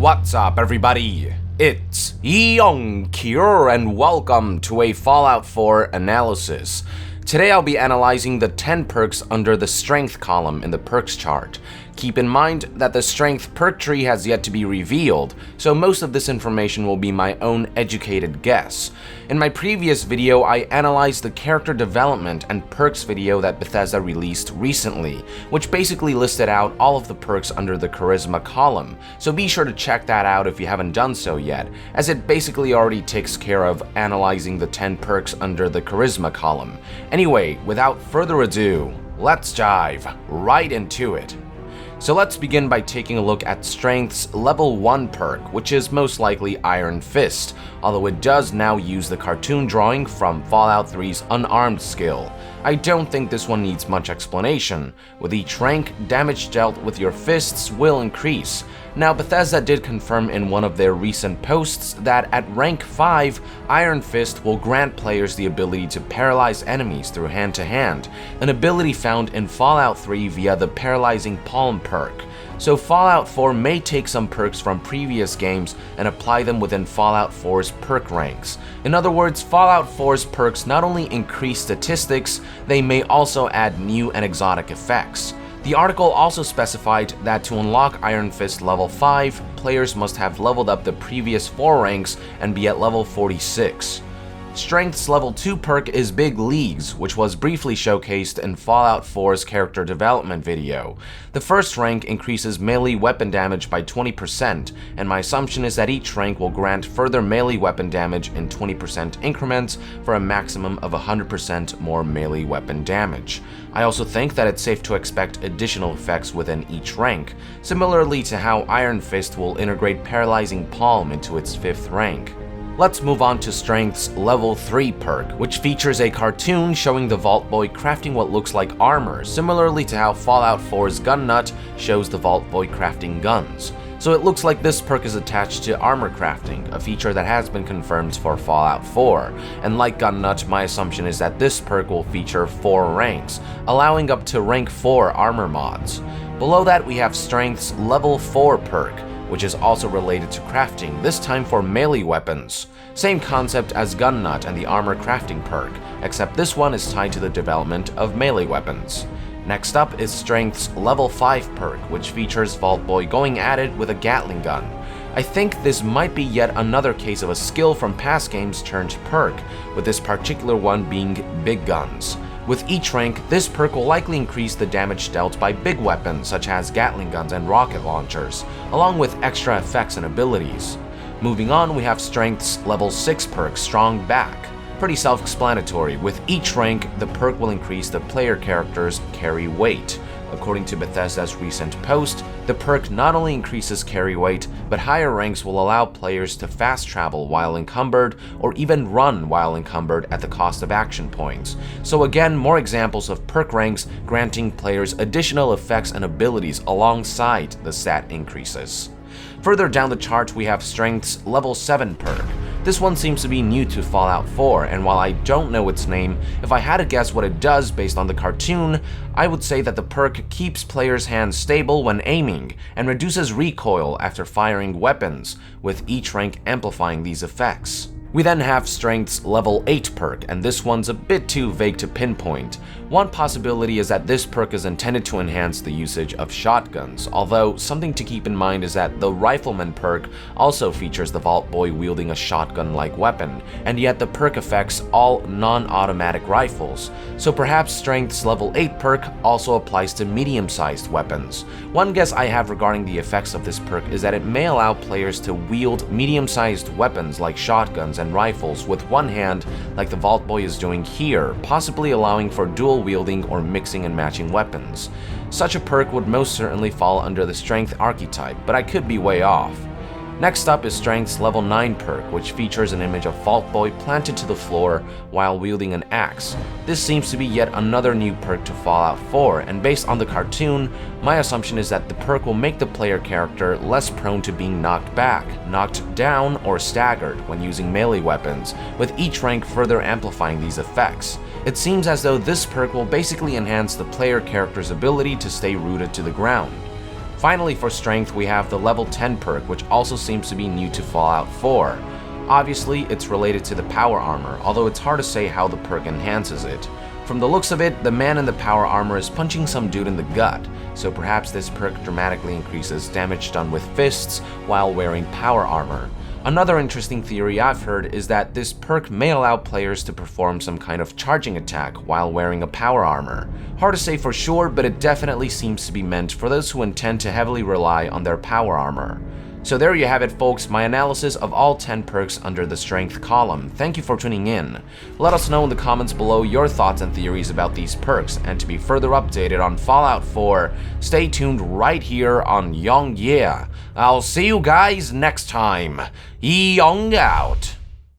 What's up, everybody? It's Young here, and welcome to a Fallout 4 analysis. Today I'll be analyzing the 10 perks under the strength column in the perks chart. Keep in mind that the strength perk tree has yet to be revealed, so most of this information will be my own educated guess. In my previous video, I analyzed the character development and perks video that Bethesda released recently, which basically listed out all of the perks under the charisma column, so be sure to check that out if you haven't done so yet, as it basically already takes care of analyzing the 10 perks under the charisma column. Anyway, without further ado, let's dive right into it. So let's begin by taking a look at Strength's level 1 perk, which is most likely Iron Fist, although it does now use the cartoon drawing from Fallout 3's Unarmed skill. I don't think this one needs much explanation. With each rank, damage dealt with your fists will increase. Now, Bethesda did confirm in one of their recent posts that at rank 5, Iron Fist will grant players the ability to paralyze enemies through hand-to-hand, an ability found in Fallout 3 via the Paralyzing Palm perk. So Fallout 4 may take some perks from previous games and apply them within Fallout 4's perk ranks. In other words, Fallout 4's perks not only increase statistics, they may also add new and exotic effects. The article also specified that to unlock Iron Fist level 5, players must have leveled up the previous 4 ranks and be at level 46. Strength's level 2 perk is Big Leagues, which was briefly showcased in Fallout 4's character development video. The first rank increases melee weapon damage by 20%, and my assumption is that each rank will grant further melee weapon damage in 20% increments for a maximum of 100% more melee weapon damage. I also think that it's safe to expect additional effects within each rank, similarly to how Iron Fist will integrate Paralyzing Palm into its 5th rank. Let's move on to Strength's level 3 perk, which features a cartoon showing the Vault Boy crafting what looks like armor, similarly to how Fallout 4's Gun Nut shows the Vault Boy crafting guns. So it looks like this perk is attached to armor crafting, a feature that has been confirmed for Fallout 4, and like Gun Nut, my assumption is that this perk will feature 4 ranks, allowing up to rank 4 armor mods. Below that we have Strength's level 4 perk, which is also related to crafting, this time for melee weapons. Same concept as Gun Nut and the armor crafting perk, except this one is tied to the development of melee weapons. Next up is Strength's level 5 perk, which features Vault Boy going at it with a Gatling gun. I think this might be yet another case of a skill from past games turned perk, with this particular one being Big Guns. With each rank, this perk will likely increase the damage dealt by big weapons such as Gatling guns and rocket launchers, along with extra effects and abilities. Moving on, we have Strength's level 6 perk, Strong Back. Pretty self-explanatory. With each rank, the perk will increase the player character's carry weight. According to Bethesda's recent post, the perk not only increases carry weight, but higher ranks will allow players to fast travel while encumbered, or even run while encumbered at the cost of action points. So again, more examples of perk ranks granting players additional effects and abilities alongside the stat increases. Further down the chart, we have Strength's level 7 perk. This one seems to be new to Fallout 4, and while I don't know its name, if I had to guess what it does based on the cartoon, I would say that the perk keeps players' hands stable when aiming, and reduces recoil after firing weapons, with each rank amplifying these effects. We then have Strength's level 8 perk, and this one's a bit too vague to pinpoint. One possibility is that this perk is intended to enhance the usage of shotguns, although something to keep in mind is that the Rifleman perk also features the Vault Boy wielding a shotgun-like weapon, and yet the perk affects all non-automatic rifles, so perhaps Strength's level 8 perk also applies to medium-sized weapons. One guess I have regarding the effects of this perk is that it may allow players to wield medium-sized weapons like shotguns and rifles with one hand like the Vault Boy is doing here, possibly allowing for dual wielding or mixing and matching weapons. Such a perk would most certainly fall under the Strength archetype, but I could be way off. Next up is Strength's level 9 perk, which features an image of Vault Boy planted to the floor while wielding an axe. This seems to be yet another new perk to Fallout 4, and based on the cartoon, my assumption is that the perk will make the player character less prone to being knocked back, knocked down, or staggered when using melee weapons, with each rank further amplifying these effects. It seems as though this perk will basically enhance the player character's ability to stay rooted to the ground. Finally, for strength, we have the level 10 perk, which also seems to be new to Fallout 4. Obviously, it's related to the power armor, although it's hard to say how the perk enhances it. From the looks of it, the man in the power armor is punching some dude in the gut, so perhaps this perk dramatically increases damage done with fists while wearing power armor. Another interesting theory I've heard is that this perk may allow players to perform some kind of charging attack while wearing a power armor. Hard to say for sure, but it definitely seems to be meant for those who intend to heavily rely on their power armor. So there you have it, folks, my analysis of all 10 perks under the strength column. Thank you for tuning in. Let us know in the comments below your thoughts and theories about these perks, and to be further updated on Fallout 4, stay tuned right here on Young Yeah. I'll see you guys next time. Young out.